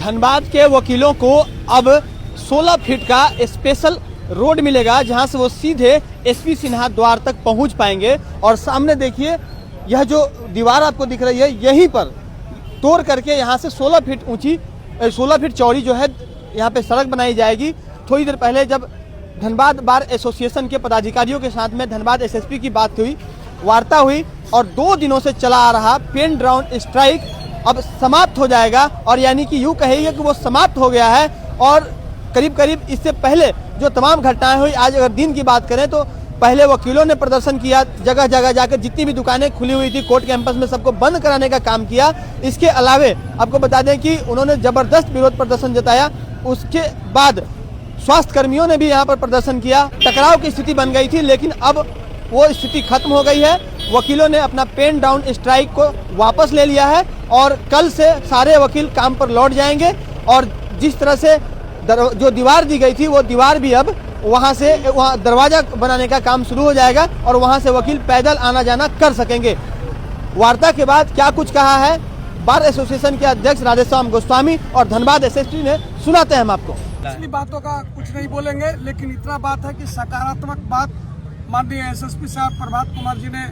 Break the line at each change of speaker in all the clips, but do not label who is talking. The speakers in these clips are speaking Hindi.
धनबाद के वकीलों को अब 16 फीट का स्पेशल रोड मिलेगा, जहां से वो सीधे एसपी सिन्हा द्वार तक पहुंच पाएंगे। और सामने देखिए, यह जो दीवार आपको दिख रही है, यहीं पर तोड़ करके यहाँ से 16 फीट ऊंची 16 फीट चौड़ी जो है यहाँ पे सड़क बनाई जाएगी। थोड़ी देर पहले जब धनबाद बार एसोसिएशन के पदाधिकारियों के साथ में धनबाद एसएसपी की बात हुई, वार्ता हुई, और 2 दिनों से चला आ रहा पेन ड्राउन स्ट्राइक अब समाप्त हो जाएगा। और यानी कि यूँ कहिए कि वो समाप्त हो गया है। और करीब करीब इससे पहले जो तमाम घटनाएं हुई, आज अगर दिन की बात करें तो पहले वकीलों ने प्रदर्शन किया, जगह जगह जाकर जितनी भी दुकानें खुली हुई थी कोर्ट कैंपस में सबको बंद कराने का काम किया। इसके अलावे आपको बता दें कि उन्होंने जबरदस्त विरोध प्रदर्शन जताया। उसके बाद स्वास्थ्य कर्मियों ने भी यहाँ पर प्रदर्शन किया। टकराव की स्थिति बन गई थी, लेकिन अब वो स्थिति खत्म हो गई है। वकीलों ने अपना पेन डाउन स्ट्राइक को वापस ले लिया है और कल से सारे वकील काम पर लौट जाएंगे। और जिस तरह से जो दीवार दी गई थी, वो दीवार भी अब वहां दरवाजा बनाने का काम शुरू हो जाएगा और वहां से वकील पैदल आना जाना कर सकेंगे। वार्ता के बाद क्या कुछ कहा है बार एसोसिएशन के अध्यक्ष राधेश्याम गोस्वामी और धनबाद एसएसपी ने, सुनाते हैं हम आपको।
पिछली बातों का कुछ नहीं बोलेंगे, लेकिन इतना बात है कि सकारात्मक बात माननीय एसएसपी साहब प्रभात कुमार जी ने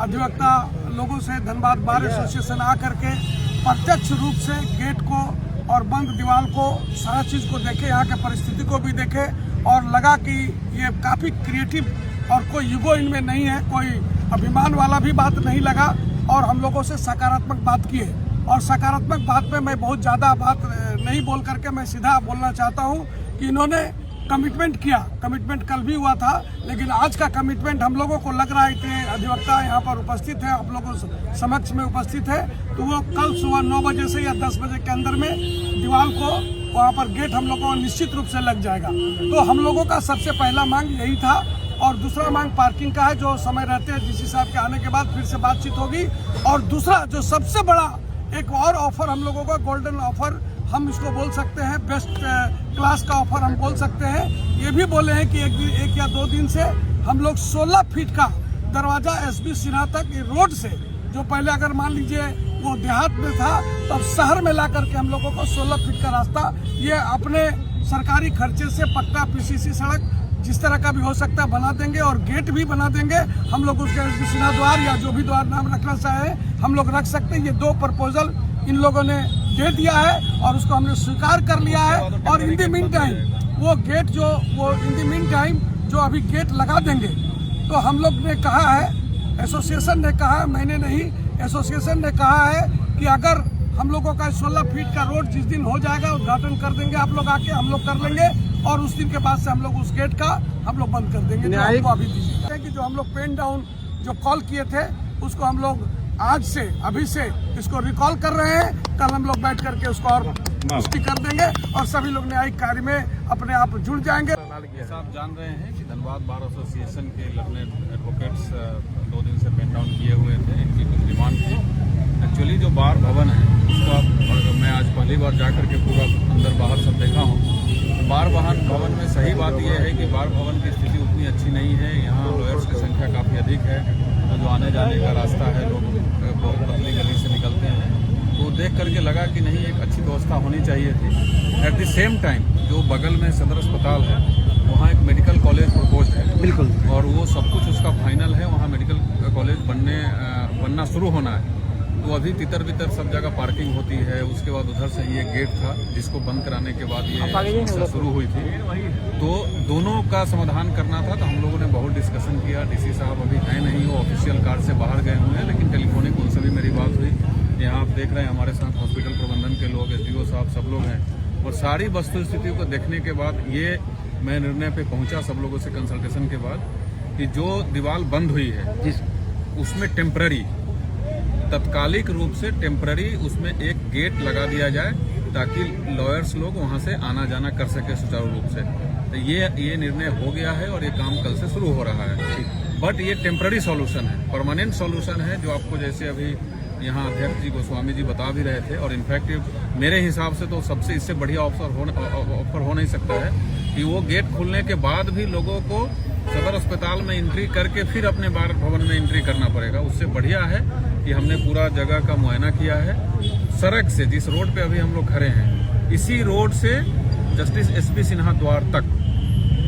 अधिवक्ता लोगों से धनबाद बार एसोसिएशन आकर के प्रत्यक्ष रूप से गेट को और बंद दीवार को, सारा चीज को देखे, यहाँ के परिस्थिति को भी देखे और लगा कि ये काफी क्रिएटिव और कोई युगो इनमें नहीं है, कोई अभिमान वाला भी बात नहीं लगा और हम लोगों से सकारात्मक बात की है। और सकारात्मक बात में मैं बहुत ज़्यादा बात नहीं बोल करके मैं सीधा बोलना चाहता हूँ कि इन्होंने कमिटमेंट किया। कमिटमेंट कल भी हुआ था, लेकिन आज का कमिटमेंट हम लोगों को लग रहा है कि अधिवक्ता यहाँ पर उपस्थित है, आप लोगों समक्ष में उपस्थित है, तो वो कल सुबह 9 बजे से या 10 बजे के अंदर में दीवार को वहाँ पर गेट हम लोगों को निश्चित रूप से लग जाएगा। तो हम लोगों का सबसे पहला मांग यही था। और दूसरा मांग पार्किंग का है, जो समय रहते हैं डीसी साहब के आने के बाद फिर से बातचीत होगी। और दूसरा जो सबसे बड़ा एक और ऑफर हम लोगों का, गोल्डन ऑफर हम इसको बोल सकते हैं, बेस्ट क्लास का ऑफर हम बोल सकते हैं। ये भी बोले हैं कि एक या 2 दिन से हम लोग 16 फीट का दरवाजा एसपी सिन्हा तक रोड से, जो पहले अगर मान लीजिए वो देहात में था, तब शहर में ला करके हम लोगों को 16 फीट का रास्ता, ये अपने सरकारी खर्चे से पक्का पीसीसी सड़क जिस तरह का भी हो सकता है बना देंगे और गेट भी बना देंगे। हम लोग उसके एसपी सिन्हा द्वार या जो भी द्वार नाम रखना चाहे हम लोग रख सकते हैं। ये 2 प्रपोजल इन लोगों ने दे दिया है और उसको हमने स्वीकार कर लिया है। और इन द मीन टाइम वो गेट जो अभी गेट लगा देंगे, तो हम लोग ने कहा है, एसोसिएशन ने कहा, मैंने नहीं, एसोसिएशन ने कहा है कि अगर हम लोगों का 16 फीट का रोड जिस दिन हो जाएगा उद्घाटन कर देंगे आप लोग आके, हम लोग कर लेंगे। और उस दिन के बाद से हम लोग उस गेट का हम लोग बंद कर देंगे। जो हमको अभी दीजिए कि जो हम लोग पेन डाउन जो कॉल किए थे उसको हम लोग आज से अभी से इसको रिकॉल कर रहे हैं। कल हम लोग बैठ करके उसको और पुष्टि कर देंगे और सभी लोग न्यायिक कार्य में अपने आप जुड़ जाएंगे।
आप जान रहे हैं कि धनबाद बार एसोसिएशन के लर्नेड एडवोकेट्स 2 दिन से पेन डाउन किए हुए थे। इनकी कुछ डिमांड थी। एक्चुअली जो बार भवन है उसको आप, मैं आज पहली बार जाकर के पूरा अंदर बाहर सब देखा हूँ। बार भवन में सही बात यह है कि बार भवन की स्थिति उतनी अच्छी नहीं है। यहाँ लॉयर्स की संख्या काफ़ी अधिक है, तो जो आने जाने का रास्ता है, लोग बहुत पतली गली से निकलते हैं, तो देख करके लगा कि नहीं, एक अच्छी व्यवस्था होनी चाहिए थी। एट द सेम टाइम जो बगल में सदर अस्पताल है, वहाँ एक मेडिकल कॉलेज प्रपोज्ड है, बिल्कुल, और वो सब कुछ उसका फाइनल है। वहाँ मेडिकल कॉलेज बनना शुरू होना है। तो अभी तितर बितर सब जगह पार्किंग होती है। उसके बाद उधर से ये गेट था जिसको बंद कराने के बाद ये समस्या शुरू हुई थी। तो दोनों का समाधान करना था, तो हम लोगों ने बहुत डिस्कशन किया। डीसी साहब अभी है नहीं, वो ऑफिशियल कार से बाहर गए हुए हैं, लेकिन टेलीफोनिक उनसे भी मेरी बात हुई। यहाँ आप देख रहे हैं हमारे साथ हॉस्पिटल प्रबंधन के लोग, एसडीओ साहब, सब लोग हैं। और सारी वस्तु स्थिति को देखने के बाद ये मैं निर्णय पे पहुंचा सब लोगों से कंसल्टेशन के बाद कि जो दीवार बंद हुई है उसमें टेम्पररी, तत्कालिक रूप से टेम्पररी उसमें एक गेट लगा दिया जाए ताकि लॉयर्स लोग वहां से आना जाना कर सके सुचारू रूप से। तो ये निर्णय हो गया है और ये काम कल से शुरू हो रहा है। बट ये टेम्पररी सॉल्यूशन है, परमानेंट सॉल्यूशन है, जो आपको जैसे अभी यहाँ अध्यक्ष जी गोस्वामी जी बता भी रहे थे। और इनफैक्ट मेरे हिसाब से तो सबसे इससे बढ़िया ऑफर हो नहीं सकता है कि वो गेट खुलने के बाद भी लोगों को सदर अस्पताल में एंट्री करके फिर अपने बार भवन में एंट्री करना पड़ेगा। उससे बढ़िया है कि हमने पूरा जगह का मुआयना किया है। सड़क से, जिस रोड पे अभी हम लोग खड़े हैं, इसी रोड से जस्टिस एसपी सिन्हा द्वार तक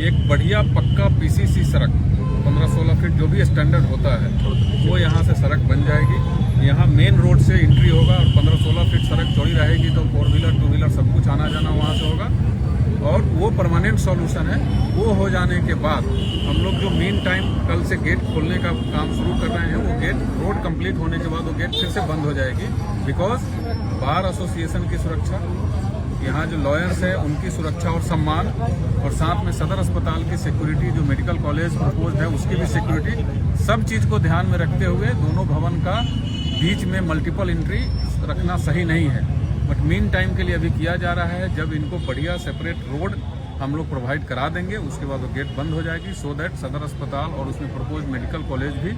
एक बढ़िया पक्का पीसीसी सड़क 15-16 फीट जो भी स्टैंडर्ड होता है वो यहाँ से सड़क बन जाएगी। यहाँ मेन रोड से एंट्री होगा और 15-16 फीट सड़क चौड़ी रहेगी तो 4 व्हीलर 2 व्हीलर सब कुछ आना जाना वहाँ से होगा। और वो परमानेंट सॉल्यूशन है। वो हो जाने के बाद हम लोग जो मेन टाइम कल से गेट खोलने का काम शुरू कर रहे हैं, वो गेट रोड कंप्लीट होने के बाद वो गेट फिर से बंद हो जाएगी। बिकॉज बार एसोसिएशन की सुरक्षा, यहाँ जो लॉयर्स है उनकी सुरक्षा और सम्मान, और साथ में सदर अस्पताल की सिक्योरिटी, जो मेडिकल कॉलेज प्रपोज है उसकी भी सिक्योरिटी, सब चीज़ को ध्यान में रखते हुए दोनों भवन का बीच में मल्टीपल एंट्री रखना सही नहीं है। बट मीन टाइम के लिए अभी किया जा रहा है। जब इनको बढ़िया सेपरेट रोड हम लोग प्रोवाइड करा देंगे उसके बाद वो गेट बंद हो जाएगी, सो दैट सदर अस्पताल और उसमें प्रपोज मेडिकल कॉलेज भी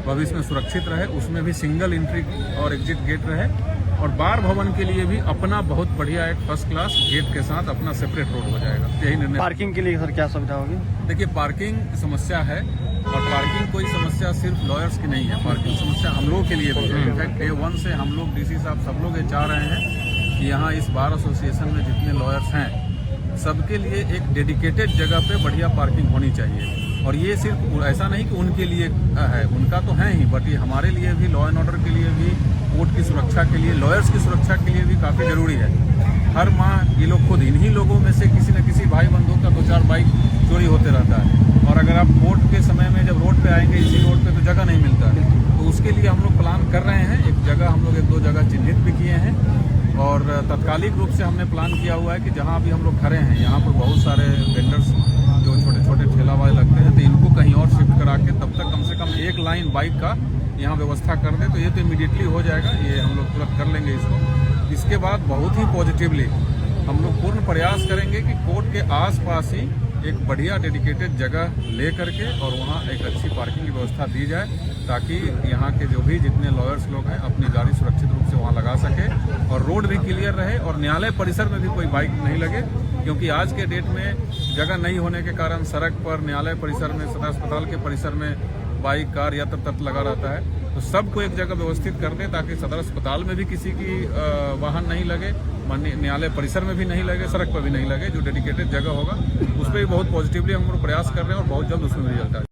भविष्य में सुरक्षित रहे, उसमें भी सिंगल एंट्री और एग्जिट गेट रहे। और बार भवन के लिए भी अपना बहुत बढ़िया एक फर्स्ट क्लास गेट के साथ अपना सेपरेट रोड हो जाएगा। यही निर्णय।
पार्किंग के लिए सर क्या सुविधा होगी?
देखिए, पार्किंग समस्या है और पार्किंग कोई समस्या सिर्फ लॉयर्स की नहीं है, पार्किंग समस्या हम लोगों के लिए भी है। इनफैक्ट डे 1 से हम लोग डीसी साहब सब लोग ये चाह रहे हैं कि यहाँ इस बार एसोसिएशन में जितने लॉयर्स हैं सबके लिए एक डेडिकेटेड जगह पे बढ़िया पार्किंग होनी चाहिए। और ये सिर्फ ऐसा नहीं कि उनके लिए है, उनका तो है ही, बट ये हमारे लिए भी, लॉ एंड ऑर्डर के लिए भी, कोर्ट की सुरक्षा के लिए, लॉयर्स की सुरक्षा के लिए भी काफ़ी जरूरी है। हर माह ये लोग खुद इन्हीं लोगों में से किसी न किसी भाई बंधु का 2-4 बाइक चोरी होते रहता है। और अगर आप कोर्ट के समय में जब रोड पे आएंगे, इसी रोड पे तो जगह नहीं मिलता है, तो उसके लिए हम लोग प्लान कर रहे हैं। एक जगह हम लोग 1-2 जगह चिन्हित भी किए हैं और तत्कालिक रूप से हमने प्लान किया हुआ है कि जहाँ अभी हम लोग खड़े हैं यहाँ पर बहुत सारे वेंडर्स जो छोटे छोटे ठेला वाले लगते हैं, तो इनको कहीं और शिफ्ट करा के तब तक कम से कम एक लाइन बाइक का यहाँ व्यवस्था कर दे, तो ये तो इमीडिएटली हो जाएगा। ये हम लोग तुरंत कर लेंगे इसको। इसके बाद बहुत ही पॉजिटिवली हम लोग पूर्ण प्रयास करेंगे कि कोर्ट के आसपास ही एक बढ़िया डेडिकेटेड जगह ले करके और वहाँ एक अच्छी पार्किंग की व्यवस्था दी जाए, ताकि यहाँ के जो भी जितने लॉयर्स लोग हैं अपनी गाड़ी सुरक्षित रूप से वहाँ लगा सके और रोड भी क्लियर रहे और न्यायालय परिसर में भी कोई बाइक नहीं लगे। क्योंकि आज के डेट में जगह नहीं होने के कारण सड़क पर, न्यायालय परिसर में, सदर अस्पताल के परिसर में बाइक, कार या तत्त लगा रहता है। तो सबको एक जगह व्यवस्थित कर दे ताकि सदर अस्पताल में भी किसी की वाहन नहीं लगे, न्यायालय परिसर में भी नहीं लगे, सड़क पर भी नहीं लगे। जो डेडिकेटेड जगह होगा उस पर भी बहुत पॉजिटिवली हम लोग प्रयास कर रहे हैं और बहुत जल्द उसमें रिजल्ट आएगा।